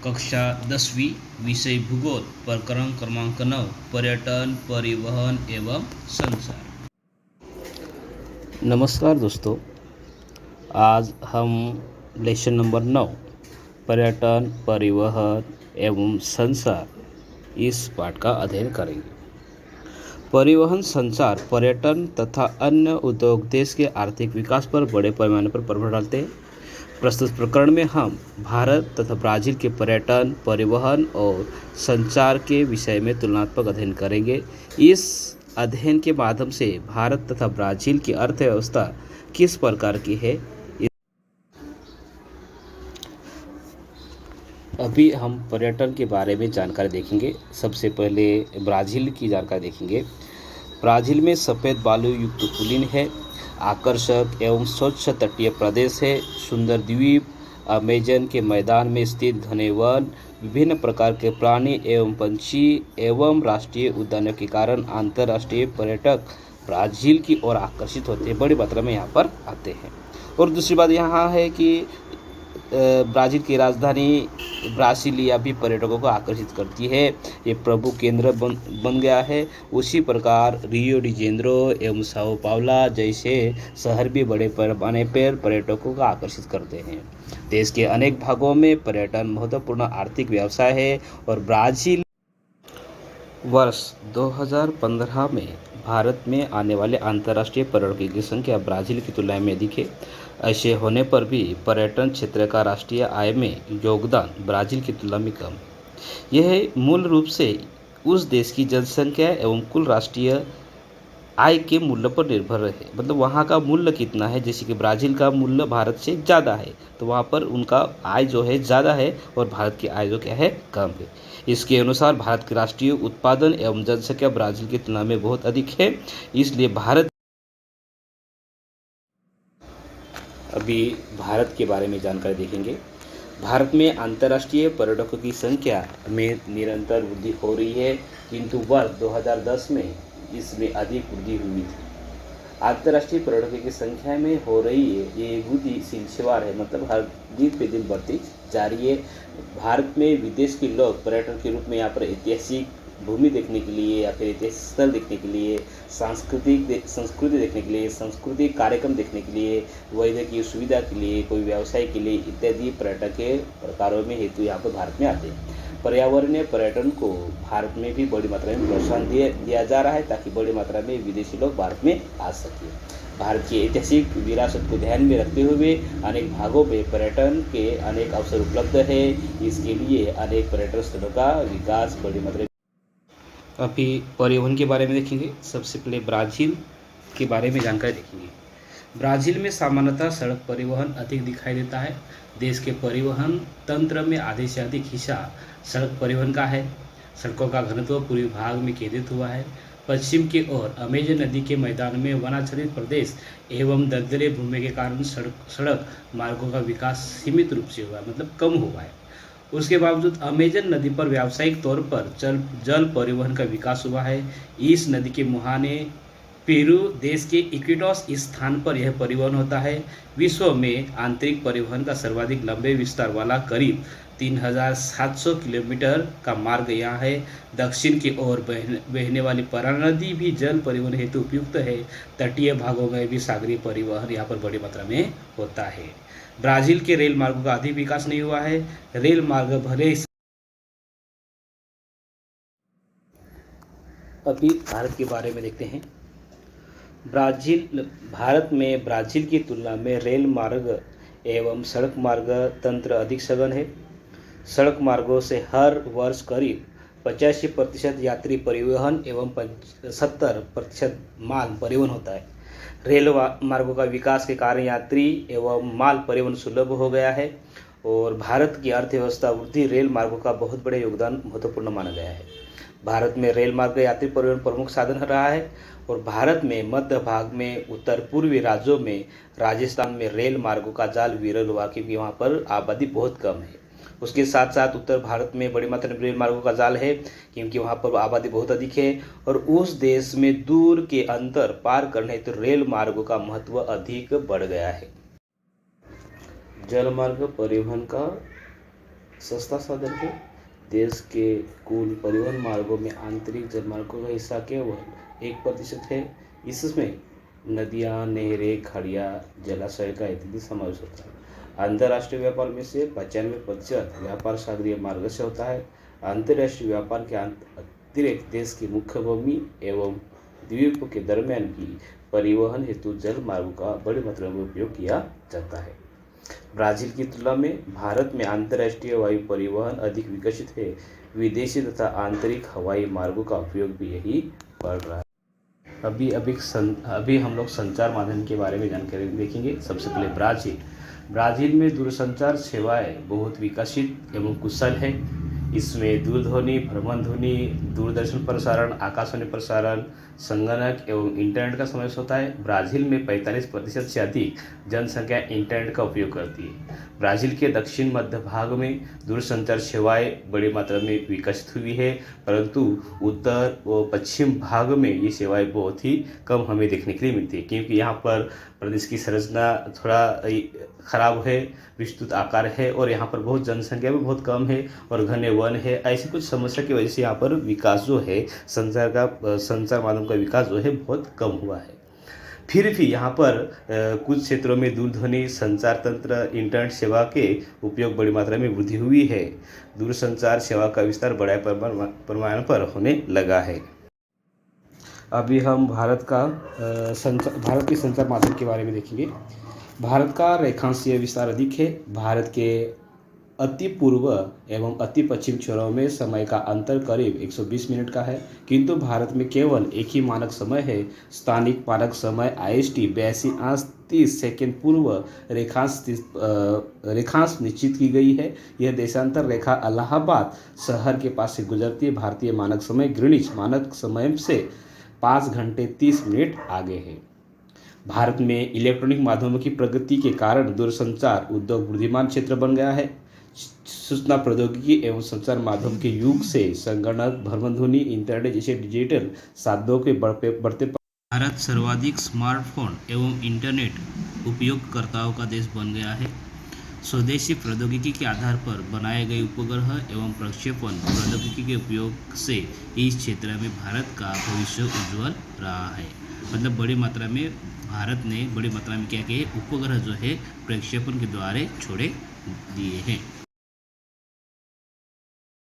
कक्षा 10वीं विषय भूगोल प्रकरण क्रमांक 9 पर्यटन परिवहन एवं संचार। नमस्कार दोस्तों, आज हम लेसन नंबर 9 पर्यटन परिवहन एवं संचार इस पाठ का अध्ययन करेंगे। परिवहन, संचार, पर्यटन तथा अन्य उद्योग देश के आर्थिक विकास पर बड़े पैमाने पर प्रभाव डालते हैं। प्रस्तुत प्रकरण में हम भारत तथा ब्राज़ील के पर्यटन, परिवहन और संचार के विषय में तुलनात्मक अध्ययन करेंगे। इस अध्ययन के माध्यम से भारत तथा ब्राज़ील की अर्थव्यवस्था किस प्रकार की है, अभी हम पर्यटन के बारे में जानकारी देखेंगे। सबसे पहले ब्राज़ील की जानकारी देखेंगे। ब्राज़ील में सफ़ेद बालू युक्त कुलीन है, आकर्षक एवं स्वच्छ तटीय प्रदेश है, सुंदर द्वीप, अमेजन के मैदान में स्थित घने वन, विभिन्न प्रकार के प्राणी एवं पंछी एवं राष्ट्रीय उद्यानों के कारण अंतर्राष्ट्रीय पर्यटक ब्राज़ील की ओर आकर्षित होते हैं, बड़ी मात्रा में यहाँ पर आते हैं। और दूसरी बात यहाँ है कि ब्राज़ील की राजधानी ब्रासिलिया भी पर्यटकों को आकर्षित करती है। ये प्रभु केंद्र बन गया है। उसी प्रकार रियो डी जेनेरो एवं साओ पाउलो जैसे शहर भी बड़े पैमाने पर पर्यटकों को आकर्षित करते हैं। देश के अनेक भागों में पर्यटन महत्वपूर्ण आर्थिक व्यवसाय है और ब्राज़ील वर्ष 2015 में भारत में आने वाले अंतर्राष्ट्रीय पर्यटकों की संख्या ब्राज़ील की तुलना में अधिक है। ऐसे होने पर भी पर्यटन क्षेत्र का राष्ट्रीय आय में योगदान ब्राज़ील की तुलना में कम। यह मूल रूप से उस देश की जनसंख्या एवं कुल राष्ट्रीय आय के मूल्य पर निर्भर है। मतलब वहाँ का मूल्य कितना है, जैसे कि ब्राज़ील का मूल्य भारत से ज़्यादा है तो वहाँ पर उनका आय जो है ज़्यादा है और भारत की आय जो क्या है, कम है। इसके अनुसार भारत के राष्ट्रीय उत्पादन एवं जनसंख्या ब्राज़ील की तुलना में बहुत अधिक है, इसलिए अभी भारत के बारे में जानकारी देखेंगे। भारत में अंतर्राष्ट्रीय पर्यटकों की संख्या में निरंतर वृद्धि हो रही है, किंतु वर्ष 2010 में इसमें अधिक वृद्धि हुई थी। अंतर्राष्ट्रीय पर्यटकों की संख्या में हो रही ये वृद्धि सिलसिलेवार है, मतलब हर दिन पे दिन बढ़ती जा रही है। भारत में विदेश के लोग पर्यटन के रूप में यहाँ पर ऐतिहासिक भूमि देखने के लिए या फिर ऐतिहासिक स्थल देखने के लिए, संस्कृति देखने के लिए, सांस्कृतिक कार्यक्रम देखने के लिए, वैद्यकीय सुविधा के लिए, कोई व्यवसाय के लिए इत्यादि पर्यटक के प्रकारों में हेतु यहाँ पर भारत में आते हैं। पर्यावरणीय पर्यटन को भारत में भी बड़ी मात्रा में प्रोत्साहन दिया जा रहा है ताकि बड़ी मात्रा में विदेशी लोग भारत में आ सकें। भारत की ऐतिहासिक विरासत को ध्यान में रखते हुए अनेक भागों में पर्यटन के अनेक अवसर उपलब्ध है। इसके लिए अनेक पर्यटन स्थलों का विकास बड़ी मात्रा में। अभी परिवहन के बारे में देखेंगे। सबसे पहले ब्राज़ील के बारे में जानकारी देखेंगे। ब्राज़ील में सामान्यतः सड़क परिवहन अधिक दिखाई देता है। देश के परिवहन तंत्र में आधे से अधिक हिस्सा सड़क परिवहन का है। सड़कों का घनत्व पूर्वी भाग में केंद्रित हुआ है। पश्चिम की ओर अमेजन नदी के मैदान में वनाच्छादित प्रदेश एवं दलदली भूमि के कारण सड़क मार्गों का विकास सीमित रूप से हुआ है, मतलब कम हुआ है। उसके बावजूद अमेजन नदी पर व्यावसायिक तौर पर जल परिवहन का विकास हुआ है। इस नदी के मुहाने पेरू देश के इक्वेटोस स्थान पर यह परिवहन होता है। विश्व में आंतरिक परिवहन का सर्वाधिक लंबे विस्तार वाला करीब 3700 किलोमीटर का मार्ग यहाँ है। दक्षिण की ओर बहने वाली पराना नदी भी जल परिवहन हेतु उपयुक्त है। तटीय भागों में भी सागरीय परिवहन यहाँ पर बड़ी मात्रा में होता है। ब्राज़ील के रेल मार्गों का अधिक विकास नहीं हुआ है। रेल मार्ग भले अभी भारत के बारे में देखते हैं। भारत में ब्राज़ील की तुलना में रेल मार्ग एवं सड़क मार्ग तंत्र अधिक सघन है। सड़क मार्गों से हर वर्ष करीब 85% यात्री परिवहन एवं 70% माल परिवहन होता है। रेल मार्गों का विकास के कारण यात्री एवं माल परिवहन सुलभ हो गया है और भारत की अर्थव्यवस्था वृद्धि रेल मार्गों का बहुत बड़ा योगदान महत्वपूर्ण माना गया है। भारत में रेल मार्ग यात्री परिवहन प्रमुख साधन रहा है और भारत में मध्य भाग में उत्तर पूर्वी राज्यों में राजस्थान में रेल मार्गों का जाल विरल हुआ, क्योंकि वहाँ पर आबादी बहुत कम है। उसके साथ साथ उत्तर भारत में बड़ी मात्रा में रेल मार्गों का जाल है, क्योंकि वहाँ पर आबादी बहुत अधिक है और उस देश में दूर के अंतर पार करने हेतु तो रेल मार्गों का महत्व अधिक बढ़ गया है। जल मार्ग परिवहन का सस्ता साधन है। देश के कुल परिवहन मार्गों में आंतरिक जलमार्गों का हिस्सा केवल 1% है। इसमें नदियाँ, नहरें, खाड़ियाँ, जलाशय का इत्यादि समावेश होता है। अंतर्राष्ट्रीय व्यापार में से 95% व्यापार सागरीय मार्ग से होता है। अंतर्राष्ट्रीय व्यापार के अतिरिक्त देश की मुख्य भूमि एवं द्वीपों के दरमियान भी परिवहन हेतु जल मार्गों का बड़ी मात्रा में उपयोग किया जाता है। ब्राजील की तुलना में भारत में अंतर्राष्ट्रीय वायु परिवहन अधिक विकसित है। विदेशी तथा आंतरिक हवाई मार्गों का उपयोग भी यही बढ़ रहा है। अभी हम लोग संचार माध्यम के बारे में जानकारी देखेंगे। सबसे पहले ब्राजील में दूरसंचार सेवाएं बहुत विकसित एवं कुशल है। इसमें दूरध्वनि, भ्रमणध्वनि, दूरदर्शन प्रसारण, आकाशवाणी प्रसारण, संगणक एवं इंटरनेट का समावेश होता है। ब्राजील में 45% से अधिक जनसंख्या इंटरनेट का उपयोग करती है। ब्राजील के दक्षिण मध्य भाग में दूरसंचार सेवाएं बड़ी मात्रा में विकसित हुई है, परंतु उत्तर व पश्चिम भाग में ये सेवाएं बहुत ही कम हमें देखने के लिए मिलती है, क्योंकि यहाँ पर प्रदेश की संरचना थोड़ा खराब है, विस्तृत आकार है और यहाँ पर बहुत जनसंख्या भी बहुत कम है और घने वन है। ऐसी कुछ समस्या की वजह से यहाँ पर विकास जो है संचार माध्यम का विकास जो है बहुत कम हुआ है। फिर भी यहाँ पर कुछ क्षेत्रों में दूरध्वनि संचार तंत्र, इंटरनेट सेवा के उपयोग बड़ी मात्रा में वृद्धि हुई है। दूरसंचार सेवा का विस्तार बड़े पैमाने पर होने लगा है। अभी हम भारत की संचार माध्यम के बारे में देखेंगे। भारत का रेखांशीय विस्तार अधिक है। भारत के अति पूर्व एवं अति पश्चिम छोरों में समय का अंतर करीब 120 मिनट का है, किंतु भारत में केवल एक ही मानक समय है। स्थानिक मानक समय IST 82:30 सेकेंड पूर्व रेखांश निश्चित की गई है। यह देशांतर रेखा इलाहाबाद शहर के पास से गुजरती है। भारतीय मानक समय ग्रीनिच मानक समय से 5 घंटे 30 मिनट आगे है। भारत में इलेक्ट्रॉनिक माध्यमों की प्रगति के कारण दूरसंचार उद्योग बुद्धिमान क्षेत्र बन गया है। सूचना प्रौद्योगिकी एवं संचार माध्यम के युग से संगणक, भ्रमणध्वनि, इंटरनेट जैसे डिजिटल साधनों के बढ़ते भारत सर्वाधिक स्मार्टफोन एवं इंटरनेट उपयोगकर्ताओं का देश बन गया है। स्वदेशी प्रौद्योगिकी के आधार पर बनाए गए उपग्रह एवं प्रक्षेपण प्रौद्योगिकी के उपयोग से इस क्षेत्र में भारत का भविष्य उज्जवल रहा है। मतलब बड़ी मात्रा में भारत ने बड़ी मात्रा में क्या किया, उपग्रह जो है प्रक्षेपण के द्वारा छोड़े दिए हैं।